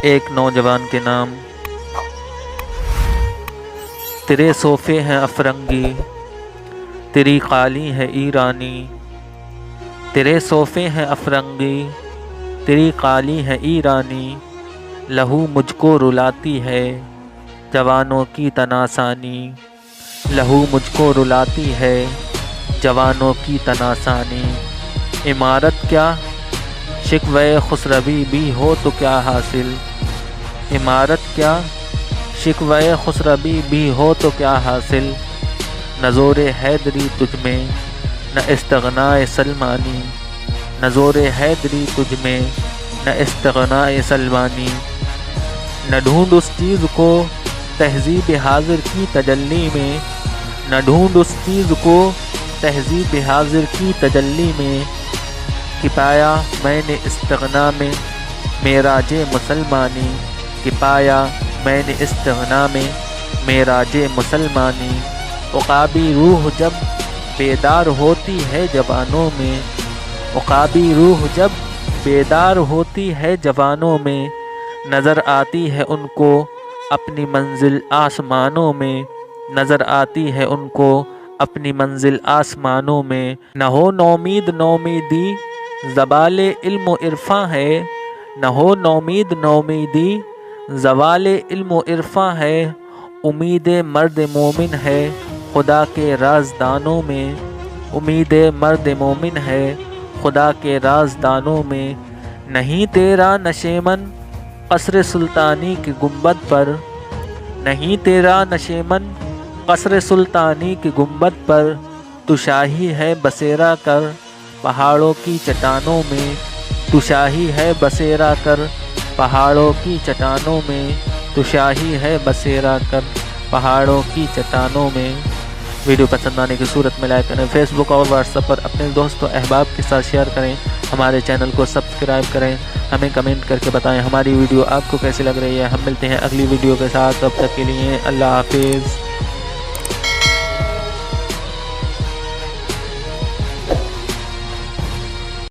ایک نوجوان کے نام۔ تیرے صوفے ہیں افرنگی، تیری قالی ہے ایرانی۔ تیرے صوفے ہیں افرنگی، تیری قالی ہے ایرانی۔ لہو مجھ کو رلاتی ہے جوانوں کی تناسانی۔ لہو مجھ کو رلاتی ہے جوانوں کی تناسانی۔ عمارت کیا شکوے خسروی بھی ہو تو کیا حاصل۔ عمارت کیا شکوے خسروی بھی ہو تو کیا حاصل۔ نہ زور حیدری تجھ میں نہ استغنائے سلمانی۔ نہ زور حیدری تجھ میں نہ استغنائے سلمانی۔ نہ ڈھونڈ اس چیز کو تہذیب حاضر کی تجلی میں۔ نہ ڈھونڈ اس چیز کو تہذیب حاضر کی تجلی میں۔ کہ پایا میں نے استغنا میں معراج مسلمانی۔ کہ پایا میں نے استغنا میں معراج مسلمانی۔ عقابی روح جب بیدار ہوتی ہے جوانوں میں۔ عقابی روح جب بیدار ہوتی ہے جوانوں میں۔ نظر آتی ہے ان کو اپنی منزل آسمانوں میں۔ نظر آتی ہے ان کو اپنی منزل آسمانوں میں۔ نہ ہو نومید نومیدی زوال علم و عرفاں ہے۔ نہ ہو نومید نومیدی زوال علم و عرفاں ہے۔ امید مرد مومن ہے خدا کے رازدانوں میں۔ امید مرد مومن ہے خدا کے رازدانوں میں۔ نہیں تیرا نشیمن قصر سلطانی کی گنبد پر۔ نہیں تیرا نشیمن قصر سلطانی کی گنبد پر۔ تو شاہی ہے بسیرا کر پہاڑوں کی چٹانوں میں۔ تو شاہی ہے بسیرا کر پہاڑوں کی چٹانوں میں۔ تو شاہی ہے بسیرا کر پہاڑوں کی چٹانوں میں۔ ویڈیو پسند آنے کی صورت میں لائک کریں، فیس بک اور واٹس ایپ پر اپنے دوست و احباب کے ساتھ شیئر کریں، ہمارے چینل کو سبسکرائب کریں، ہمیں کمنٹ کر کے بتائیں ہماری ویڈیو آپ کو کیسی لگ رہی ہے۔ ہم ملتے ہیں اگلی ویڈیو کے ساتھ، تب تک کے لیے اللہ حافظ۔